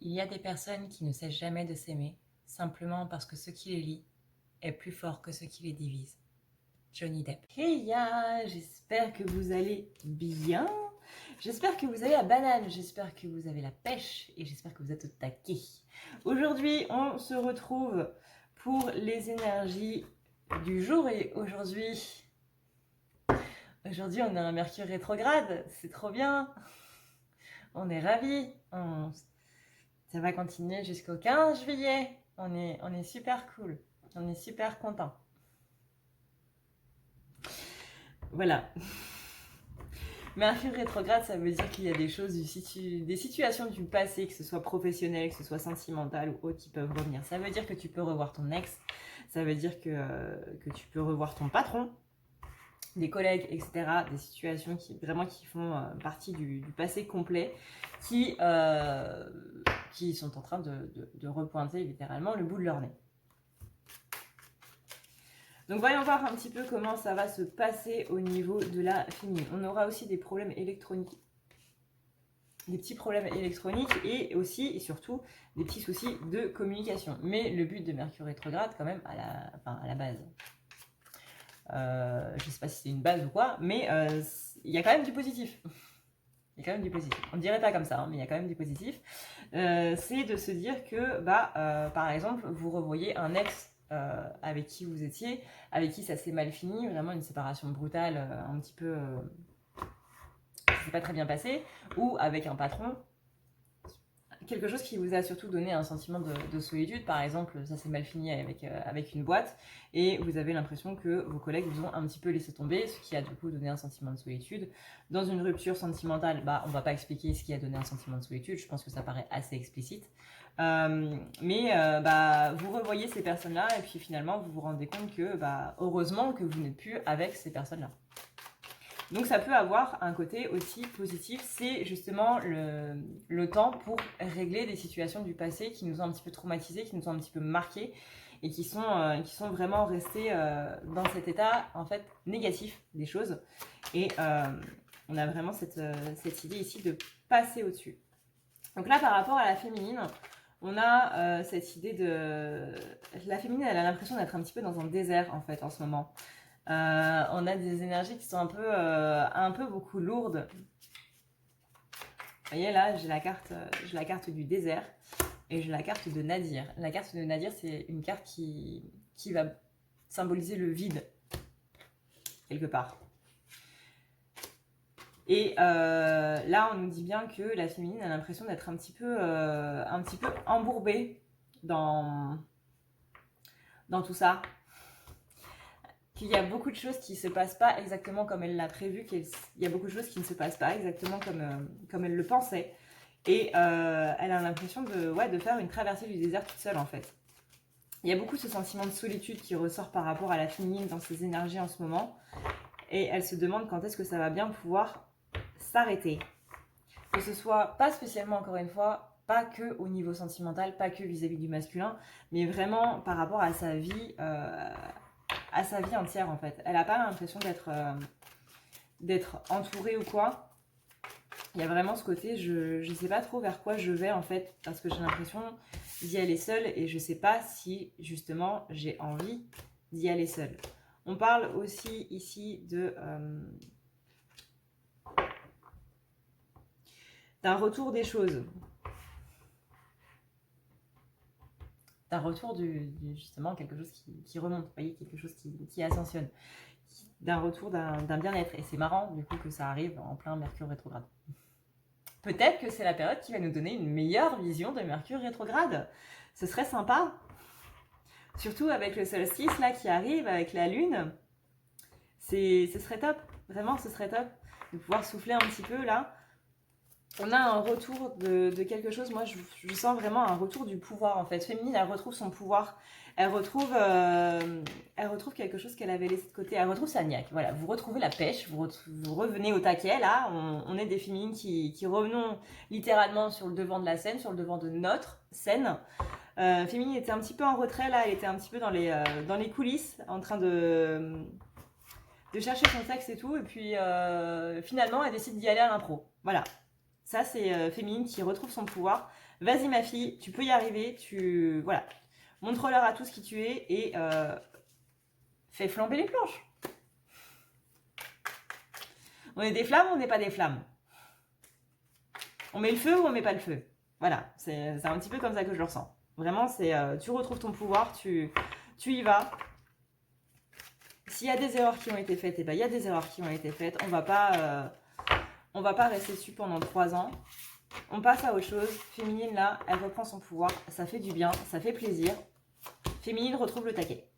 Il y a des personnes qui ne cessent jamais de s'aimer, simplement parce que ce qui les lie est plus fort que ce qui les divise. Johnny Depp. Hey ya, j'espère que vous allez bien. J'espère que vous avez la banane, j'espère que vous avez la pêche et j'espère que vous êtes au taquet. Aujourd'hui, on se retrouve pour les énergies du jour et aujourd'hui, on a un Mercure rétrograde, c'est trop bien. On est ravis. Ça va continuer jusqu'au 15 juillet. On est super cool. On est super content. Voilà. Mercure rétrograde, ça veut dire qu'il y a des choses, des situations du passé, que ce soit professionnel, que ce soit sentimental ou autre, qui peuvent revenir. Ça veut dire que tu peux revoir ton ex, ça veut dire que tu peux revoir ton patron, des collègues, etc. Des situations qui font partie du passé complet, qui sont en train de repointer littéralement le bout de leur nez. Donc voyons voir un petit peu comment ça va se passer au niveau de la féminine. On aura aussi des problèmes électroniques, des petits problèmes électroniques et aussi et surtout des petits soucis de communication. Mais le but de Mercure rétrograde quand même à la base. Je ne sais pas si c'est une base ou quoi, mais il y a quand même du positif. Il y a quand même du positif. On ne dirait pas comme ça, hein, mais il y a quand même du positif. C'est de se dire que, par exemple, vous revoyez un ex avec qui vous étiez, avec qui ça s'est mal fini, vraiment une séparation brutale, un petit peu... ça s'est pas très bien passé, ou avec un patron, quelque chose qui vous a surtout donné un sentiment de solitude. Par exemple, ça s'est mal fini avec une boîte et vous avez l'impression que vos collègues vous ont un petit peu laissé tomber, ce qui a du coup donné un sentiment de solitude. Dans une rupture sentimentale, on va pas expliquer ce qui a donné un sentiment de solitude, je pense que ça paraît assez explicite. Mais vous revoyez ces personnes-là et puis finalement vous vous rendez compte que heureusement que vous n'êtes plus avec ces personnes-là. Donc ça peut avoir un côté aussi positif, c'est justement le temps pour régler des situations du passé qui nous ont un petit peu traumatisés, qui nous ont un petit peu marqués et qui sont vraiment restés dans cet état en fait négatif des choses. Et on a vraiment cette idée ici de passer au-dessus. Donc là par rapport à la féminine, on a cette idée de... La féminine, elle a l'impression d'être un petit peu dans un désert en fait en ce moment. On a des énergies qui sont un peu beaucoup lourdes. Vous voyez là, j'ai la carte du désert et j'ai la carte de Nadir. La carte de Nadir, c'est une carte qui va symboliser le vide, quelque part. Et là, on nous dit bien que la féminine a l'impression d'être un petit peu embourbée dans tout ça. Qu'il y a beaucoup de choses qui ne se passent pas exactement comme elle l'a prévu, qu'il y a beaucoup de choses qui ne se passent pas exactement comme elle le pensait. Et elle a l'impression de faire une traversée du désert toute seule en fait. Il y a beaucoup ce sentiment de solitude qui ressort par rapport à la féminine dans ses énergies en ce moment. Et elle se demande quand est-ce que ça va bien pouvoir s'arrêter. Que ce soit pas spécialement, encore une fois, pas que au niveau sentimental, pas que vis-à-vis du masculin, mais vraiment par rapport à sa vie... à sa vie entière en fait. Elle n'a pas l'impression d'être entourée ou quoi. Il y a vraiment ce côté, je sais pas trop vers quoi je vais en fait, parce que j'ai l'impression d'y aller seule et je sais pas si justement j'ai envie d'y aller seule. On parle aussi ici d'un retour des choses. D'un retour justement quelque chose qui remonte, vous voyez, quelque chose qui ascensionne, d'un retour d'un bien-être. Et c'est marrant du coup que ça arrive en plein Mercure rétrograde. Peut-être que c'est la période qui va nous donner une meilleure vision de Mercure rétrograde. Ce serait sympa. Surtout avec le solstice là qui arrive, avec la lune. Ce serait top. Vraiment, ce serait top de pouvoir souffler un petit peu là. On a un retour de quelque chose. Moi, je sens vraiment un retour du pouvoir en fait. Féminine, elle retrouve son pouvoir. Elle retrouve quelque chose qu'elle avait laissé de côté. Elle retrouve sa niaque. Voilà, vous retrouvez la pêche. Vous revenez au taquet là. On est des féminines qui revenons littéralement sur le devant de la scène, sur le devant de notre scène. Féminine était un petit peu en retrait là. Elle était un petit peu dans les coulisses, en train de chercher son texte et tout. Et puis finalement, elle décide d'y aller à l'impro. Voilà. Ça, c'est féminine qui retrouve son pouvoir. Vas-y ma fille, tu peux y arriver. Voilà. Montre-leur à tous qui tu es et fais flamber les planches. On est des flammes ou on n'est pas des flammes? On met le feu ou on met pas le feu? Voilà, c'est un petit peu comme ça que je le ressens. Vraiment, c'est tu retrouves ton pouvoir, tu y vas. S'il y a des erreurs qui ont été faites, et ben il y a des erreurs qui ont été faites. On va pas rester dessus pendant 3 ans. On passe à autre chose. Féminine, là, elle reprend son pouvoir. Ça fait du bien, ça fait plaisir. Féminine retrouve le taquet.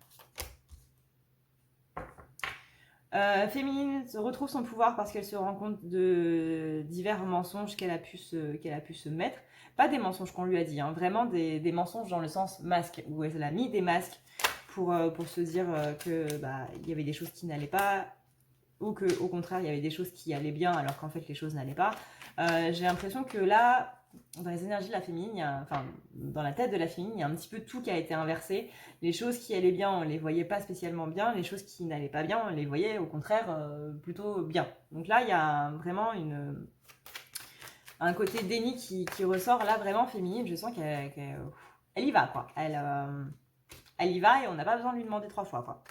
Féminine retrouve son pouvoir parce qu'elle se rend compte de divers mensonges qu'elle a pu se mettre. Pas des mensonges qu'on lui a dit, hein, vraiment des mensonges dans le sens masque, où elle a mis des masques pour se dire que il y avait des choses qui n'allaient pas, ou que au contraire il y avait des choses qui allaient bien alors qu'en fait les choses n'allaient pas. J'ai l'impression que là, dans les énergies de la féminine, dans la tête de la féminine, il y a un petit peu tout qui a été inversé. Les choses qui allaient bien, on les voyait pas spécialement bien. Les choses qui n'allaient pas bien, on les voyait au contraire plutôt bien. Donc là, il y a vraiment un côté déni qui ressort. Là, vraiment féminine, je sens qu'elle y va, quoi. Elle y va et on n'a pas besoin de lui demander 3 fois, quoi.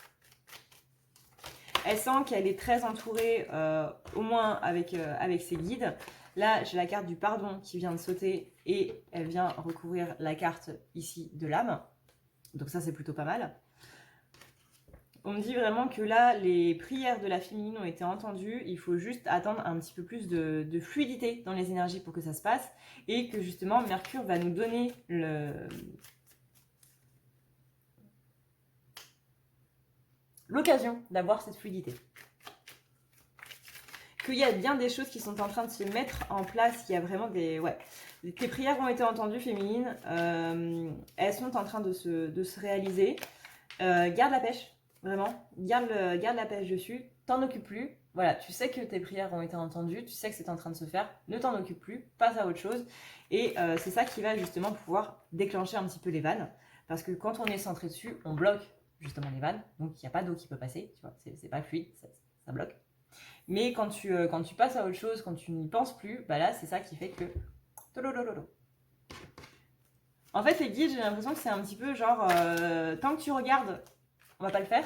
Elle sent qu'elle est très entourée, au moins avec ses guides. Là, j'ai la carte du pardon qui vient de sauter et elle vient recouvrir la carte ici de l'âme. Donc ça, c'est plutôt pas mal. On me dit vraiment que là, les prières de la féminine ont été entendues. Il faut juste attendre un petit peu plus de fluidité dans les énergies pour que ça se passe. Et que justement, Mercure va nous donner l'occasion d'avoir cette fluidité. Qu'il y a bien des choses qui sont en train de se mettre en place. Il y a vraiment des... Ouais. Tes prières ont été entendues, féminines. Elles sont en train de se réaliser. Garde la pêche, vraiment. Garde la pêche dessus. T'en occupe plus. Voilà, tu sais que tes prières ont été entendues. Tu sais que c'est en train de se faire. Ne t'en occupe plus. Passe à autre chose. Et c'est ça qui va justement pouvoir déclencher un petit peu les vannes. Parce que quand on est centré dessus, on bloque justement les vannes. Donc il n'y a pas d'eau qui peut passer. Tu vois, c'est pas fluide. Ça bloque. Mais quand tu passes à autre chose, quand tu n'y penses plus, là, c'est ça qui fait que... En fait, les guides, j'ai l'impression que c'est un petit peu genre... tant que tu regardes, on va pas le faire.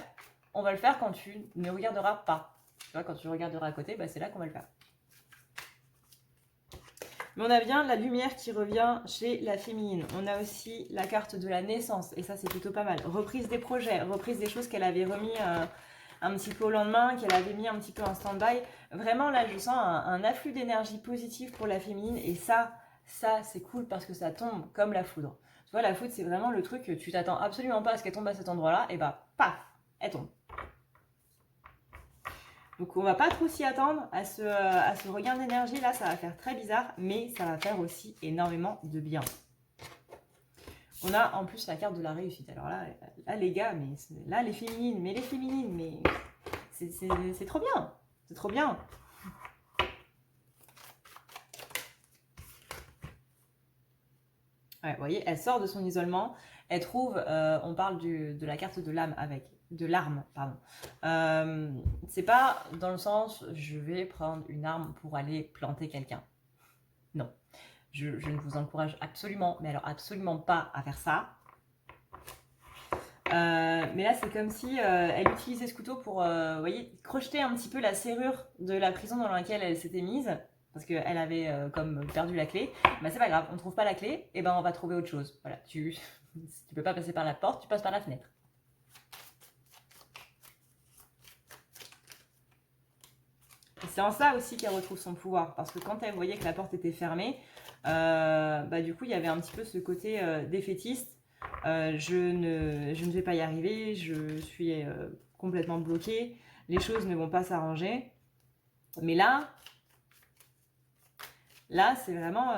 On va le faire quand tu ne regarderas pas. Tu vois, quand tu regarderas à côté, c'est là qu'on va le faire. Mais on a bien la lumière qui revient chez la féminine. On a aussi la carte de la naissance. Et ça, c'est plutôt pas mal. Reprise des projets, reprise des choses qu'elle avait remis... un petit peu au lendemain, qu'elle avait mis un petit peu en stand-by. Vraiment, là, je sens un afflux d'énergie positive pour la féminine. Et ça, c'est cool parce que ça tombe comme la foudre. Tu vois, la foudre, c'est vraiment le truc que tu t'attends absolument pas à ce qu'elle tombe à cet endroit-là. Et paf, elle tombe. Donc, on va pas trop s'y attendre à ce regain d'énergie. Là, ça va faire très bizarre, mais ça va faire aussi énormément de bien. On a en plus la carte de la réussite. Alors là les gars, mais là les féminines, mais c'est trop bien. C'est trop bien. Ouais, vous voyez, elle sort de son isolement. Elle trouve, on parle de la carte de l'âme de l'arme, pardon. C'est pas dans le sens, je vais prendre une arme pour aller planter quelqu'un. Non. Je ne vous encourage absolument, mais alors absolument pas à faire ça. Mais là, c'est comme si elle utilisait ce couteau pour, vous voyez, crocheter un petit peu la serrure de la prison dans laquelle elle s'était mise. Parce qu'elle avait comme perdu la clé. C'est pas grave, on ne trouve pas la clé, et on va trouver autre chose. Voilà, tu peux pas passer par la porte, tu passes par la fenêtre. C'est en ça aussi qu'elle retrouve son pouvoir. Parce que quand elle voyait que la porte était fermée, du coup, il y avait un petit peu ce côté défaitiste. Je ne vais pas y arriver, je suis complètement bloquée, les choses ne vont pas s'arranger. Mais là c'est vraiment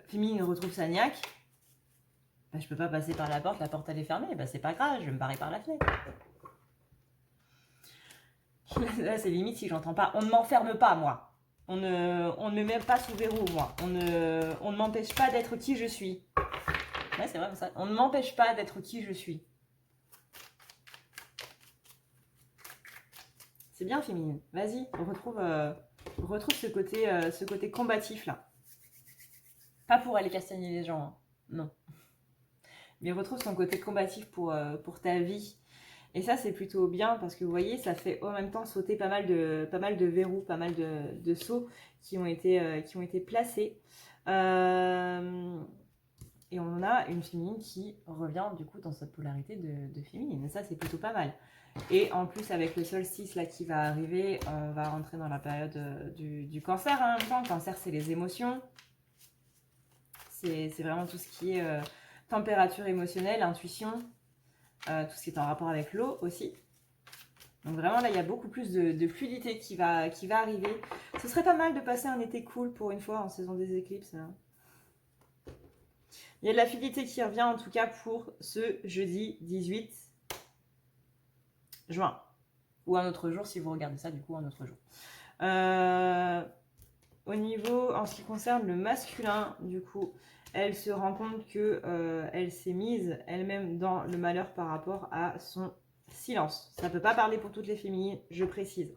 féminine retrouve sa niaque. Je peux pas passer par la porte elle est fermée, c'est pas grave, je vais me barrer par la fenêtre. Là c'est limite si j'entends pas, on ne m'enferme pas moi, on ne me met pas sous verrou moi, on ne m'empêche pas d'être qui je suis. Ouais, c'est vraiment ça. On ne m'empêche pas d'être qui je suis. C'est bien, féminine. Vas-y, on retrouve retrouve ce côté combatif là. Pas pour aller castagner les gens, hein. Non. Mais retrouve son côté combatif pour ta vie. Et ça, c'est plutôt bien parce que vous voyez, ça fait en même temps sauter pas mal de verrous, pas mal de sauts qui ont été placés. Et on a une féminine qui revient du coup dans cette polarité de féminine. Et ça, c'est plutôt pas mal. Et en plus, avec le solstice là qui va arriver, on va rentrer dans la période du cancer en même temps. Le cancer, c'est les émotions. C'est vraiment tout ce qui est température émotionnelle, intuition, tout ce qui est en rapport avec l'eau aussi. Donc vraiment là, il y a beaucoup plus de fluidité qui va arriver. Ce serait pas mal de passer un été cool pour une fois en saison des éclipses. Hein. Il y a de la fluidité qui revient en tout cas pour ce jeudi 18 juin. Ou un autre jour si vous regardez ça du coup un autre jour. Au niveau, en ce qui concerne le masculin, du coup, elle se rend compte que elle s'est mise elle-même dans le malheur par rapport à son silence. Ça ne peut pas parler pour toutes les féminines, je précise.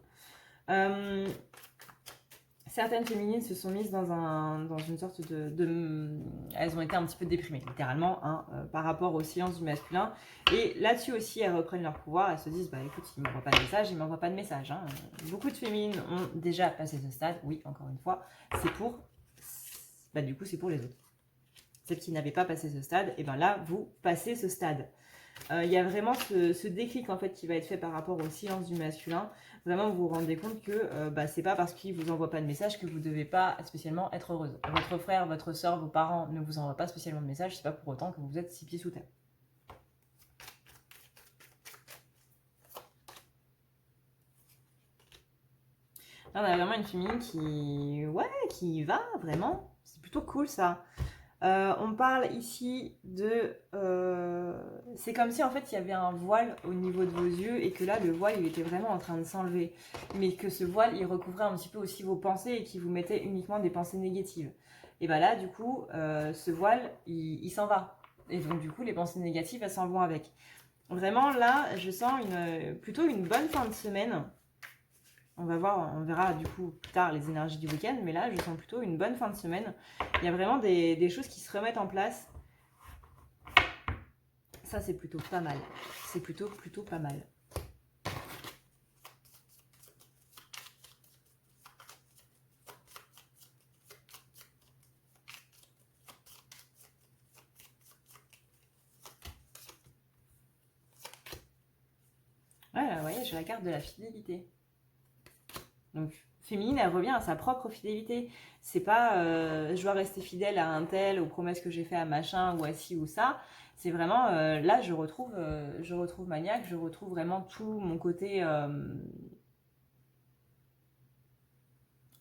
Certaines féminines se sont mises dans une sorte elles ont été un petit peu déprimées, littéralement, hein, par rapport au silence du masculin. Et là-dessus aussi, elles reprennent leur pouvoir. Elles se disent, bah écoute, il ne m'envoie pas de message, il ne m'envoie pas de message. Hein. Beaucoup de féminines ont déjà passé ce stade. Oui, encore une fois, c'est pour... Bah du coup, c'est pour les autres. Celles qui n'avaient pas passé ce stade, et ben là, vous passez ce stade. Il y a vraiment ce déclic en fait qui va être fait par rapport au silence du masculin. Vraiment, vous vous rendez compte que c'est pas parce qu'il vous envoie pas de message que vous devez pas spécialement être heureuse. Votre frère, votre soeur, vos parents ne vous envoient pas spécialement de message, c'est pas pour autant que vous êtes 6 pieds sous terre. Là, on a vraiment une féminine qui va vraiment. C'est plutôt cool ça. On parle ici de... c'est comme si en fait il y avait un voile au niveau de vos yeux et que là le voile il était vraiment en train de s'enlever. Mais que ce voile il recouvrait un petit peu aussi vos pensées et qui vous mettait uniquement des pensées négatives. Et bah là du coup ce voile il s'en va. Et donc du coup les pensées négatives elles s'en vont avec. Vraiment là je sens plutôt une bonne fin de semaine. On va voir, on verra du coup plus tard les énergies du week-end, mais là je sens plutôt une bonne fin de semaine. Il y a vraiment des choses qui se remettent en place. Ça c'est plutôt pas mal. C'est plutôt pas mal. Ouais, vous voyez, j'ai la carte de la fidélité. Donc, féminine, elle revient à sa propre fidélité. C'est pas je dois rester fidèle à un tel, aux promesses que j'ai fait à machin ou à ci ou ça. C'est vraiment là, je retrouve maniaque, je retrouve vraiment tout mon côté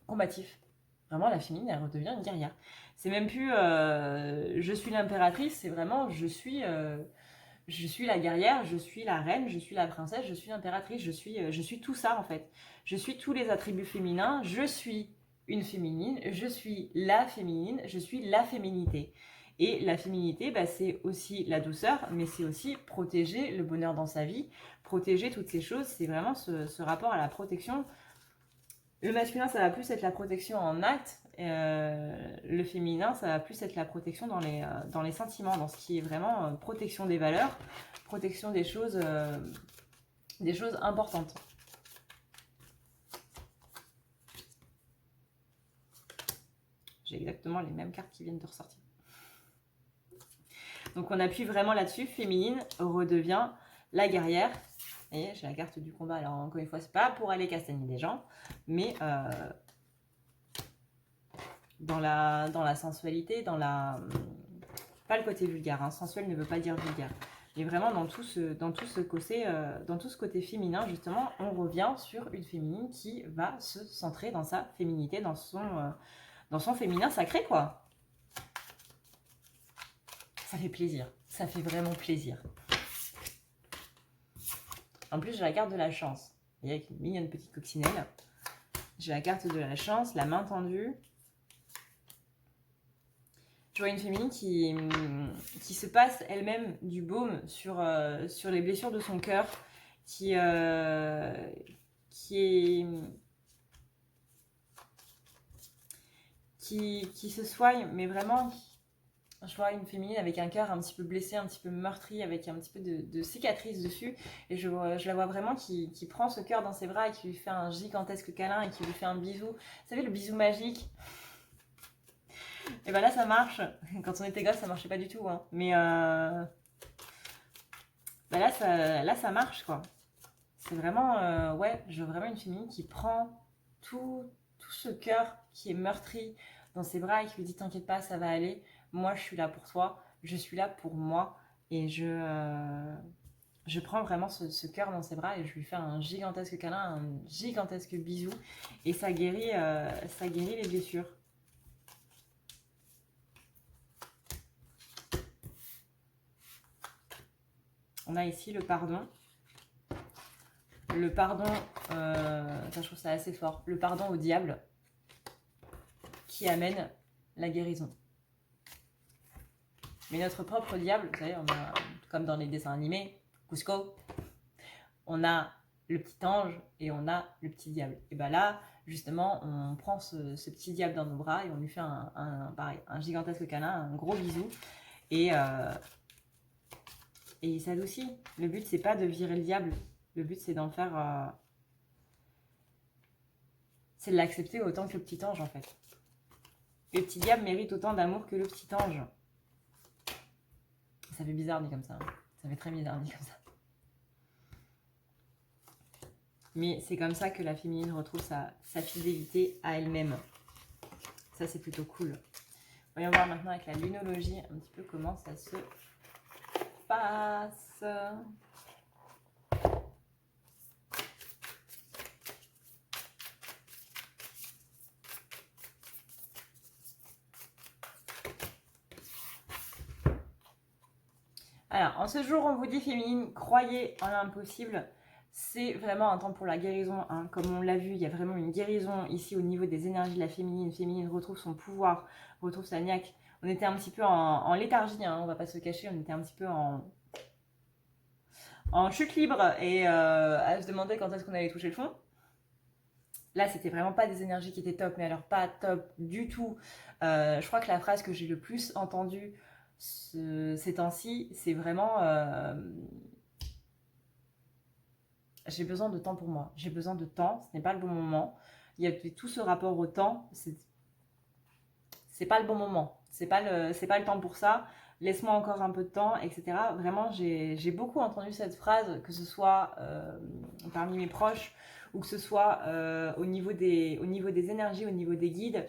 combatif. Vraiment, la féminine, elle redevient une guerrière. C'est même plus je suis l'impératrice, c'est vraiment je suis la guerrière, je suis la reine, je suis la princesse, je suis l'impératrice, je suis tout ça en fait. Je suis tous les attributs féminins, je suis une féminine, je suis la féminine, je suis la féminité. Et la féminité, bah, c'est aussi la douceur, mais c'est aussi protéger le bonheur dans sa vie, protéger toutes ces choses. C'est vraiment ce rapport à la protection. Le masculin, ça va plus être la protection en acte. Le féminin, ça va plus être la protection dans les sentiments, dans ce qui est vraiment protection des valeurs, protection des choses importantes. J'ai exactement les mêmes cartes qui viennent de ressortir. Donc on appuie vraiment là-dessus. Féminine redevient la guerrière. Et j'ai la carte du combat. Alors encore une fois, c'est pas pour aller castagner des gens, mais dans la sensualité, pas le côté vulgaire. Hein. Sensuel ne veut pas dire vulgaire. Mais vraiment dans tout ce côté féminin, justement, on revient sur une féminine qui va se centrer dans sa féminité, dans son féminin sacré, quoi. Ça fait plaisir. Ça fait vraiment plaisir. En plus, j'ai la carte de la chance. Et avec une mignonne petite coccinelle. J'ai la carte de la chance, la main tendue. Je vois une féminine qui se passe elle-même du baume sur les blessures de son cœur, qui est qui se soigne, mais vraiment, je vois une féminine avec un cœur un petit peu blessé, un petit peu meurtri, avec un petit peu de cicatrices dessus. Et je la vois vraiment qui prend ce cœur dans ses bras et qui lui fait un gigantesque câlin et qui lui fait un bisou. Vous savez, le bisou magique. Et ben là, ça marche. Quand on était gosse, ça marchait pas du tout. Hein. Mais ben là, ça marche, quoi. C'est vraiment, ouais, je veux vraiment une féminine qui prend tout ce cœur qui est meurtri dans ses bras et qui lui dit t'inquiète pas, ça va aller. Moi, je suis là pour toi, je suis là pour moi. Et je prends vraiment ce cœur dans ses bras et je lui fais un gigantesque câlin, un gigantesque bisou. Et ça guérit les blessures. On a ici le pardon. Le pardon, ça je trouve ça assez fort. Le pardon au diable qui amène la guérison. Mais notre propre diable, vous savez, on a, comme dans les dessins animés, Cusco, on a le petit ange et on a le petit diable. Et bien là, justement, on prend ce petit diable dans nos bras et on lui fait pareil, un gigantesque câlin, un gros bisou. Et il s'adoucit. Le but, c'est pas de virer le diable. Le but, c'est d'en faire... c'est de l'accepter autant que le petit ange, en fait. Le petit diable mérite autant d'amour que le petit ange. Ça fait bizarre dit comme ça. Ça fait très bizarre dit comme ça. Mais c'est comme ça que la féminine retrouve sa fidélité à elle-même. Ça, c'est plutôt cool. Voyons voir maintenant avec la lunologie un petit peu comment ça se passe. Alors, en ce jour, on vous dit féminine, croyez en l'impossible. C'est vraiment un temps pour la guérison. Hein. Comme on l'a vu, il y a vraiment une guérison ici au niveau des énergies de la féminine. Féminine retrouve son pouvoir, retrouve sa niaque. On était un petit peu en léthargie, hein, on va pas se cacher. On était un petit peu en chute libre et à se demander quand est-ce qu'on allait toucher le fond. Là, c'était vraiment pas des énergies qui étaient top, mais alors pas top du tout. Je crois que la phrase que j'ai le plus entendue ces temps-ci, c'est vraiment j'ai besoin de temps pour moi. J'ai besoin de temps, ce n'est pas le bon moment. Il y a tout ce rapport au temps, c'est pas le bon moment. C'est pas le temps pour ça. Laisse-moi encore un peu de temps, etc. Vraiment, j'ai beaucoup entendu cette phrase, que ce soit parmi mes proches ou que ce soit au niveau des énergies, au niveau des guides.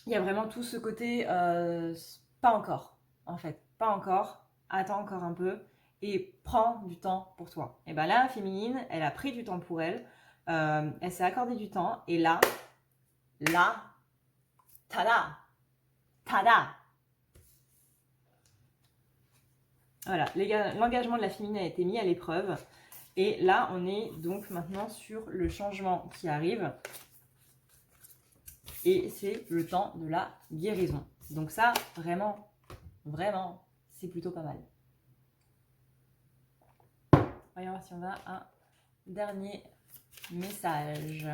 Il y a vraiment tout ce côté pas encore, en fait. Pas encore. Attends encore un peu et prends du temps pour toi. Et bien là, féminine, elle a pris du temps pour elle. Elle s'est accordé du temps. Et là, tada, tada. Voilà, l'engagement de la féminine a été mis à l'épreuve. Et là, on est donc maintenant sur le changement qui arrive. Et c'est le temps de la guérison. Donc ça, vraiment, vraiment, c'est plutôt pas mal. Voyons voir si on a un dernier message.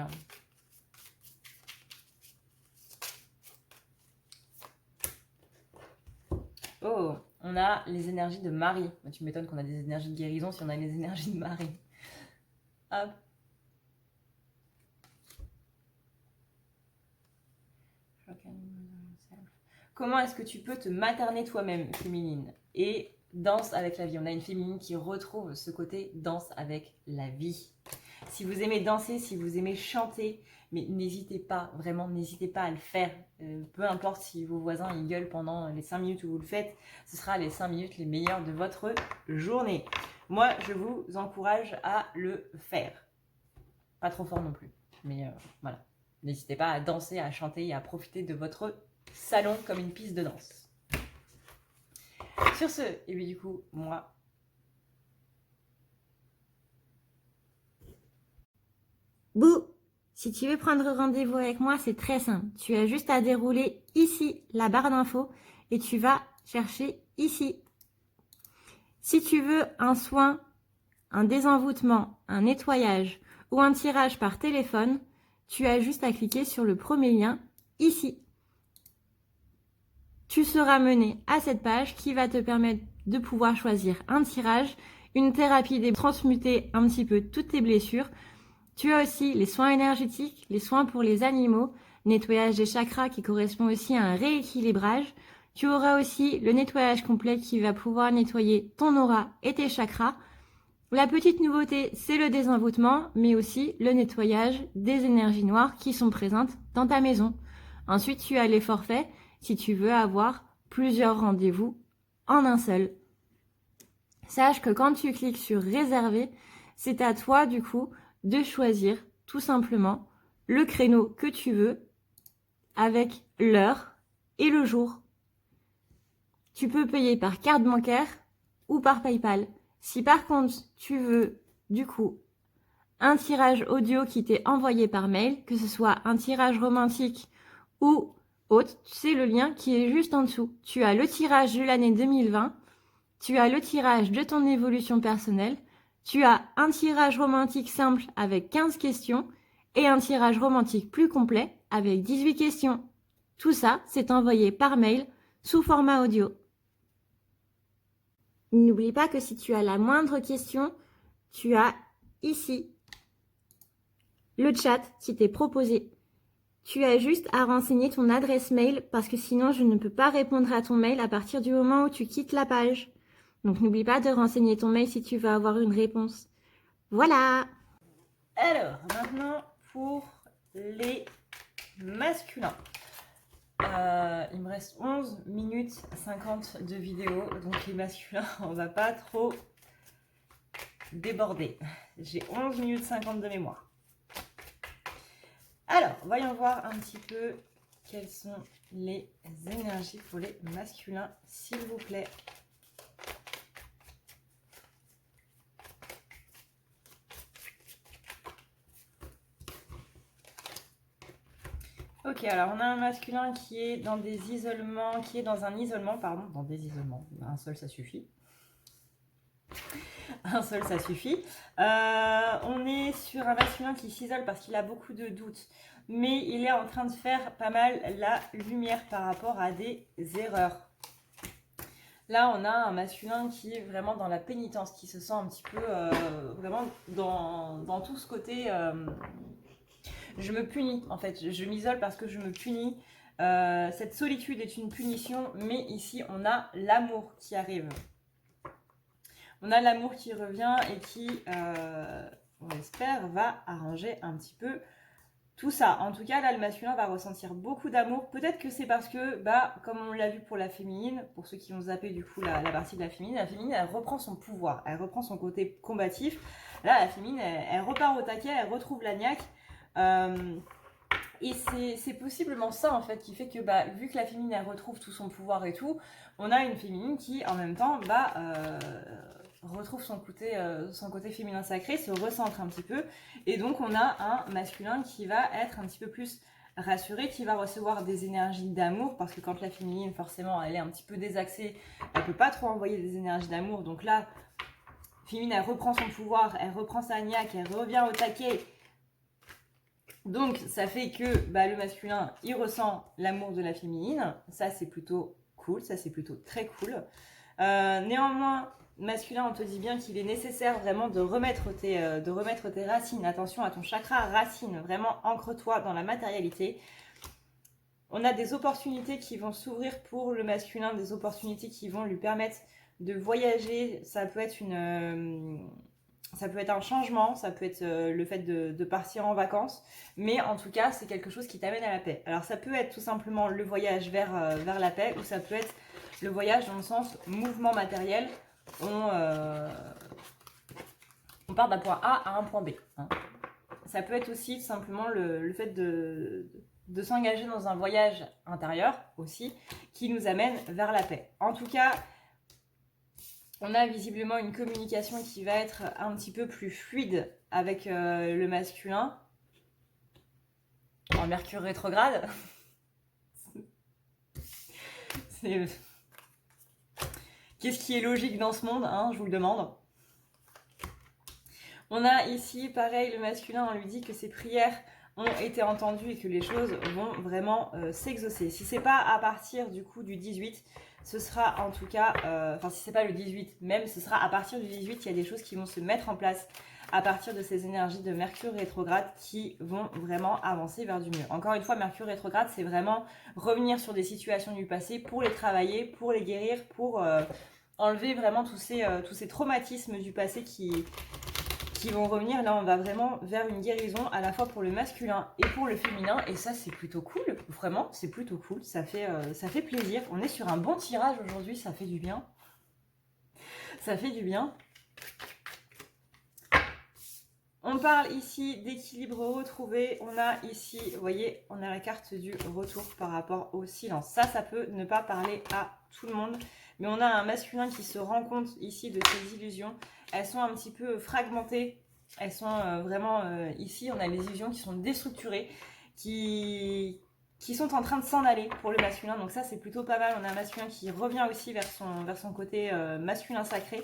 Oh, on a les énergies de Marie. Tu m'étonnes qu'on a des énergies de guérison si on a les énergies de Marie. Hop. Comment est-ce que tu peux te materner toi-même, féminine, et danse avec la vie? On a une féminine qui retrouve ce côté danse avec la vie. Si vous aimez danser, si vous aimez chanter, mais n'hésitez pas, vraiment, n'hésitez pas à le faire. Peu importe si vos voisins ils gueulent pendant les 5 minutes où vous le faites, ce sera les 5 minutes les meilleures de votre journée. Moi, je vous encourage à le faire. Pas trop fort non plus, mais voilà. N'hésitez pas à danser, à chanter et à profiter de votre salon comme une piste de danse. Sur ce, et bien du coup, moi... Bouh! Si tu veux prendre rendez-vous avec moi, c'est très simple. Tu as juste à dérouler ici la barre d'infos et tu vas chercher ici. Si tu veux un soin, un désenvoûtement, un nettoyage ou un tirage par téléphone, tu as juste à cliquer sur le premier lien ici. Tu seras mené à cette page qui va te permettre de pouvoir choisir un tirage, une thérapie des transmuter un petit peu toutes tes blessures. Tu as aussi les soins énergétiques, les soins pour les animaux, nettoyage des chakras qui correspond aussi à un rééquilibrage. Tu auras aussi le nettoyage complet qui va pouvoir nettoyer ton aura et tes chakras. La petite nouveauté, c'est le désenvoûtement, mais aussi le nettoyage des énergies noires qui sont présentes dans ta maison. Ensuite, tu as les forfaits si tu veux avoir plusieurs rendez-vous en un seul. Sache que quand tu cliques sur réserver, c'est à toi du coup de choisir tout simplement le créneau que tu veux avec l'heure et le jour. Tu peux payer par carte bancaire ou par PayPal. Si par contre tu veux du coup un tirage audio qui t'est envoyé par mail, que ce soit un tirage romantique ou autre, c'est le lien qui est juste en dessous. Tu as le tirage de l'année 2020, tu as le tirage de ton évolution personnelle, tu as un tirage romantique simple avec 15 questions et un tirage romantique plus complet avec 18 questions. Tout ça, c'est envoyé par mail sous format audio. N'oublie pas que si tu as la moindre question, tu as ici le chat qui t'est proposé. Tu as juste à renseigner ton adresse mail parce que sinon je ne peux pas répondre à ton mail à partir du moment où tu quittes la page. Donc n'oublie pas de renseigner ton mail si tu veux avoir une réponse. Voilà! Alors, maintenant pour les masculins. Il me reste 11 minutes 50 de vidéo, donc les masculins, on va pas trop déborder. J'ai 11 minutes 50 de mémoire. Alors, voyons voir un petit peu quelles sont les énergies pour les masculins, s'il vous plaît. Ok, alors on a un masculin qui est dans des isolements, qui est dans un isolement, pardon, dans des isolements. Un seul, ça suffit. Un seul, ça suffit. On est sur un masculin qui s'isole parce qu'il a beaucoup de doutes, mais il est en train de faire pas mal la lumière par rapport à des erreurs. Là, on a un masculin qui est vraiment dans la pénitence, qui se sent un petit peu vraiment dans tout ce côté... je me punis, en fait. Je m'isole parce que je me punis. Cette solitude est une punition, mais ici, on a l'amour qui arrive. On a l'amour qui revient et qui, on espère, va arranger un petit peu tout ça. En tout cas, là, le masculin va ressentir beaucoup d'amour. Peut-être que c'est parce que, comme on l'a vu pour la féminine, pour ceux qui ont zappé du coup la partie de la féminine, elle reprend son pouvoir, elle reprend son côté combatif. Là, la féminine, elle repart au taquet, elle retrouve la niaque. Et c'est possiblement ça en fait qui fait que vu que la féminine elle retrouve tout son pouvoir et tout, on a une féminine qui en même temps retrouve son côté féminin sacré, se recentre un petit peu, et donc on a un masculin qui va être un petit peu plus rassuré, qui va recevoir des énergies d'amour, parce que quand la féminine forcément elle est un petit peu désaxée, elle peut pas trop envoyer des énergies d'amour, donc là féminine elle reprend son pouvoir, elle reprend sa niaque, elle revient au taquet. Donc, ça fait que le masculin, il ressent l'amour de la féminine. Ça, c'est plutôt cool. Ça, c'est plutôt très cool. Néanmoins, masculin, on te dit bien qu'il est nécessaire vraiment de remettre tes racines. Attention à ton chakra racine. Vraiment, ancre-toi dans la matérialité. On a des opportunités qui vont s'ouvrir pour le masculin, des opportunités qui vont lui permettre de voyager. Ça peut être un changement, ça peut être le fait de partir en vacances, mais en tout cas, c'est quelque chose qui t'amène à la paix. Alors, ça peut être tout simplement le voyage vers la paix, ou ça peut être le voyage dans le sens mouvement matériel. On part d'un point A à un point B. Hein. Ça peut être aussi tout simplement le fait de s'engager dans un voyage intérieur aussi, qui nous amène vers la paix. En tout cas, on a visiblement une communication qui va être un petit peu plus fluide avec le masculin. En Mercure rétrograde. Qu'est-ce qui est logique dans ce monde, hein, je vous le demande. On a ici, pareil, le masculin, on lui dit que ses prières ont été entendus et que les choses vont vraiment s'exaucer. Si c'est pas à partir du coup du 18, ce sera en tout cas, enfin si c'est pas le 18, même ce sera à partir du 18, il y a des choses qui vont se mettre en place à partir de ces énergies de Mercure rétrograde qui vont vraiment avancer vers du mieux. Encore une fois, Mercure rétrograde, c'est vraiment revenir sur des situations du passé pour les travailler, pour les guérir, pour enlever vraiment tous ces traumatismes du passé qui vont revenir. Là, on va vraiment vers une guérison à la fois pour le masculin et pour le féminin. Et ça, c'est plutôt cool. Vraiment, c'est plutôt cool. Ça fait plaisir. On est sur un bon tirage aujourd'hui. Ça fait du bien. Ça fait du bien. On parle ici d'équilibre retrouvé. On a ici, vous voyez, on a la carte du retour par rapport au silence. Ça peut ne pas parler à tout le monde. Mais on a un masculin qui se rend compte ici de ses illusions. Elles sont un petit peu fragmentées. Elles sont vraiment ici, on a les illusions qui sont déstructurées, qui sont en train de s'en aller pour le masculin. Donc ça, c'est plutôt pas mal. On a un masculin qui revient aussi vers son côté masculin sacré.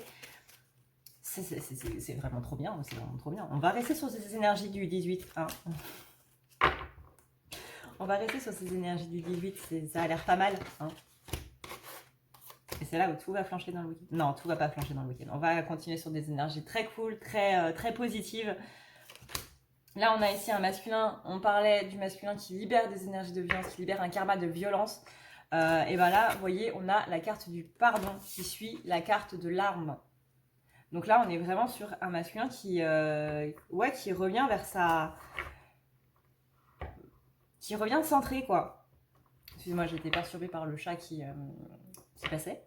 C'est vraiment trop bien, c'est vraiment trop bien. On va rester sur ces énergies du 18. Hein. On va rester sur ces énergies du 18, ça a l'air pas mal. Hein. Et c'est là où tout va flancher dans le week-end. Non, tout va pas flancher dans le week-end. On va continuer sur des énergies très cool, très positives. Là, on a ici un masculin. On parlait du masculin qui libère des énergies de violence, qui libère un karma de violence. Et ben là, vous voyez, on a la carte du pardon qui suit la carte de l'arme. Donc là, on est vraiment sur un masculin qui revient vers sa... qui revient centré, quoi. Excusez-moi, j'ai été perturbée par le chat qui passait.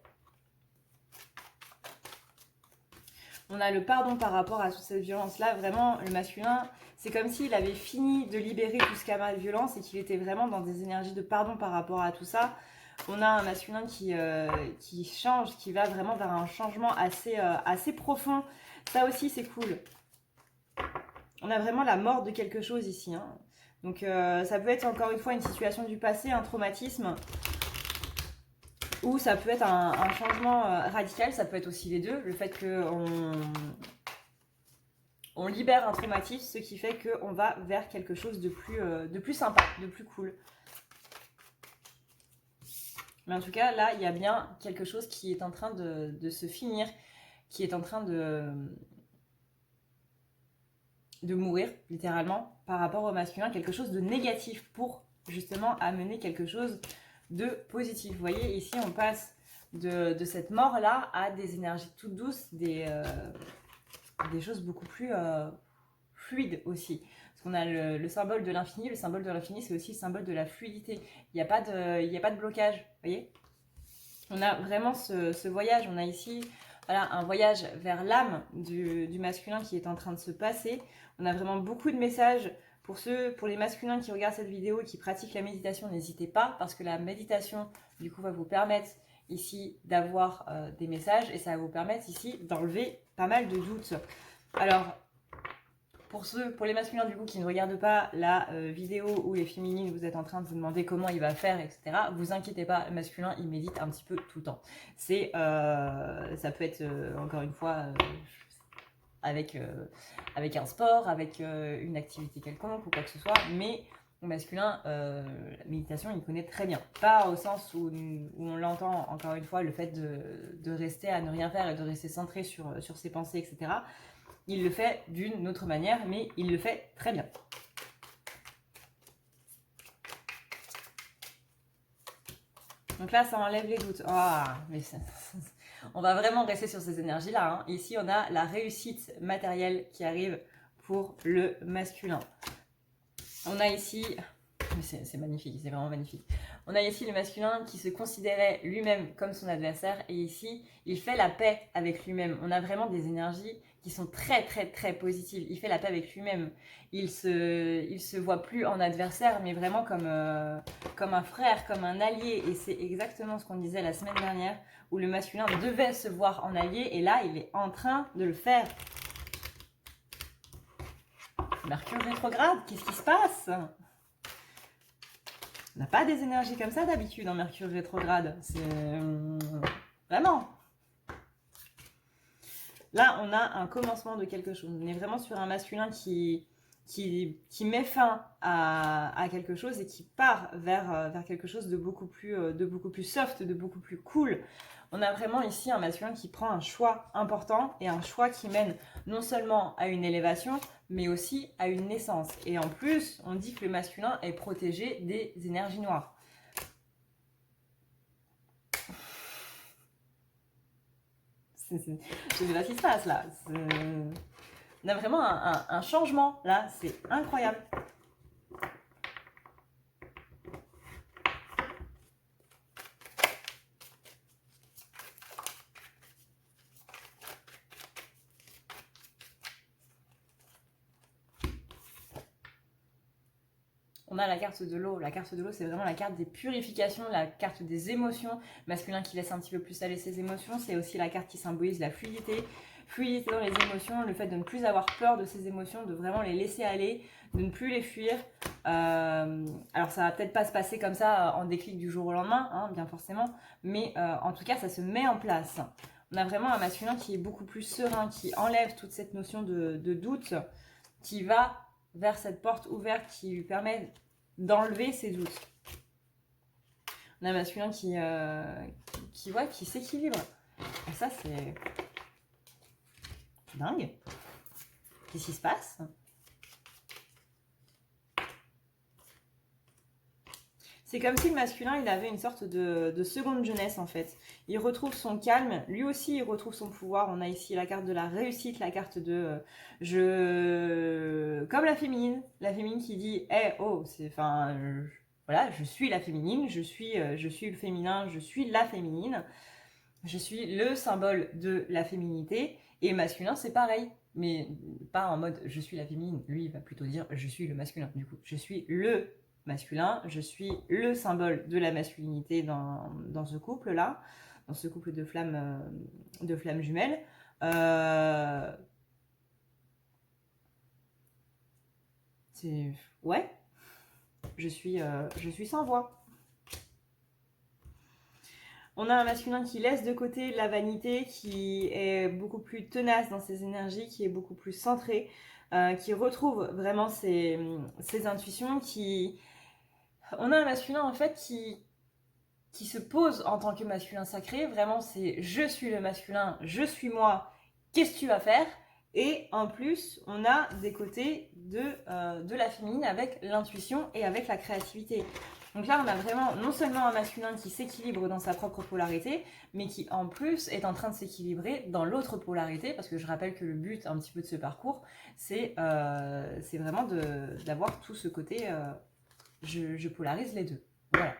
On a le pardon par rapport à toute cette violence-là. Vraiment, le masculin, c'est comme s'il avait fini de libérer tout ce karma de violence et qu'il était vraiment dans des énergies de pardon par rapport à tout ça. On a un masculin qui change, qui va vraiment vers un changement assez profond. Ça aussi, c'est cool. On a vraiment la mort de quelque chose ici. Hein. Donc, ça peut être encore une fois une situation du passé, un traumatisme. Ou ça peut être un changement radical. Ça peut être aussi les deux. Le fait qu'on libère un traumatisme, ce qui fait qu'on va vers quelque chose de plus sympa, de plus cool. Mais en tout cas, là, il y a bien quelque chose qui est en train de se finir, qui est en train de mourir, littéralement, par rapport au masculin. Quelque chose de négatif pour, justement, amener quelque chose de positif. Vous voyez, ici, on passe de cette mort-là à des énergies toutes douces, des choses beaucoup plus fluides aussi. Parce qu'on a le symbole de l'infini. Le symbole de l'infini, c'est aussi le symbole de la fluidité. Il n'y a pas de blocage, vous voyez. On a vraiment ce voyage. On a ici voilà, un voyage vers l'âme du masculin qui est en train de se passer. On a vraiment beaucoup de messages. Pour les masculins qui regardent cette vidéo et qui pratiquent la méditation, n'hésitez pas, parce que la méditation, du coup, va vous permettre ici d'avoir des messages et ça va vous permettre ici d'enlever pas mal de doutes. Alors, pour les masculins du coup qui ne regardent pas la vidéo où les féminines vous êtes en train de vous demander comment il va faire, etc. Vous inquiétez pas, le masculin il médite un petit peu tout le temps. Ça peut être encore une fois avec un sport, avec une activité quelconque ou quoi que ce soit, mais le masculin, la méditation il connaît très bien. Pas au sens où on l'entend encore une fois, le fait de rester à ne rien faire et de rester centré sur ses pensées, etc. Il le fait d'une autre manière, mais il le fait très bien. Donc là, ça enlève les doutes. Mais on va vraiment rester sur ces énergies-là. Hein. Ici, on a la réussite matérielle qui arrive pour le masculin. On a ici... C'est magnifique, c'est vraiment magnifique. On a ici le masculin qui se considérait lui-même comme son adversaire. Et ici, il fait la paix avec lui-même. On a vraiment des énergies qui sont très positives. Il fait la paix avec lui-même. Il se voit plus en adversaire, mais vraiment comme un frère, comme un allié. Et c'est exactement ce qu'on disait la semaine dernière, où le masculin devait se voir en allié, et là, il est en train de le faire. Mercure rétrograde, qu'est-ce qui se passe ? On n'a pas des énergies comme ça d'habitude en Mercure rétrograde. C'est vraiment... Là, on a un commencement de quelque chose. On est vraiment sur un masculin qui qui met fin à quelque chose et qui part vers quelque chose de beaucoup plus soft, de beaucoup plus cool. On a vraiment ici un masculin qui prend un choix important et un choix qui mène non seulement à une élévation, mais aussi à une naissance. Et en plus, on dit que le masculin est protégé des énergies noires. Je ne sais pas ce qui se passe là. On a vraiment un changement là, c'est incroyable. On a la carte de l'eau. La carte de l'eau, c'est vraiment la carte des purifications, la carte des émotions. Masculin qui laisse un petit peu plus aller ses émotions. C'est aussi la carte qui symbolise la fluidité. Fluidité dans les émotions, le fait de ne plus avoir peur de ses émotions, de vraiment les laisser aller, de ne plus les fuir. Alors ça va peut-être pas se passer comme ça en déclic du jour au lendemain, hein, bien forcément. Mais en tout cas, ça se met en place. On a vraiment un masculin qui est beaucoup plus serein, qui enlève toute cette notion de doute, qui va vers cette porte ouverte qui lui permet d'enlever ses doutes. On a un masculin qui s'équilibre. Et ça, c'est dingue. Qu'est-ce qui se passe? C'est comme si le masculin, il avait une sorte de seconde jeunesse, en fait. Il retrouve son calme. Lui aussi, il retrouve son pouvoir. On a ici la carte de la réussite, la carte de... Comme la féminine qui dit « Eh, oh, c'est... Enfin, voilà, je suis la féminine, je suis le féminin, je suis la féminine. Je suis le symbole de la féminité. » Et masculin, c'est pareil. Mais pas en mode « je suis la féminine ». Lui, il va plutôt dire « je suis le masculin ». Du coup, je suis le masculin, je suis le symbole de la masculinité dans ce couple-là, dans ce couple de flammes jumelles. C'est... Ouais, je suis sans voix. On a un masculin qui laisse de côté la vanité, qui est beaucoup plus tenace dans ses énergies, qui est beaucoup plus centré, qui retrouve vraiment ses intuitions, On a un masculin en fait qui se pose en tant que masculin sacré. Vraiment, c'est je suis le masculin, je suis moi, qu'est-ce que tu vas faire? Et en plus, on a des côtés de la féminine avec l'intuition et avec la créativité. Donc là, on a vraiment non seulement un masculin qui s'équilibre dans sa propre polarité, mais qui en plus est en train de s'équilibrer dans l'autre polarité, parce que je rappelle que le but un petit peu de ce parcours, c'est vraiment d'avoir tout ce côté, je polarise les deux. Voilà.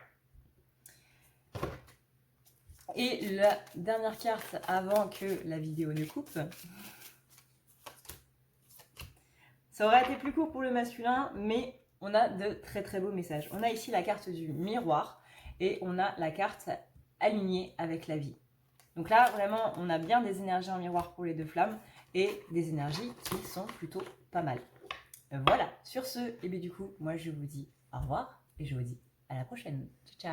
Et la dernière carte avant que la vidéo ne coupe. Ça aurait été plus court pour le masculin, mais on a de très très beaux messages. On a ici la carte du miroir et on a la carte alignée avec la vie. Donc là, vraiment, on a bien des énergies en miroir pour les deux flammes et des énergies qui sont plutôt pas mal. Voilà, sur ce, et bien du coup, moi je vous dis au revoir et je vous dis à la prochaine. Ciao, ciao.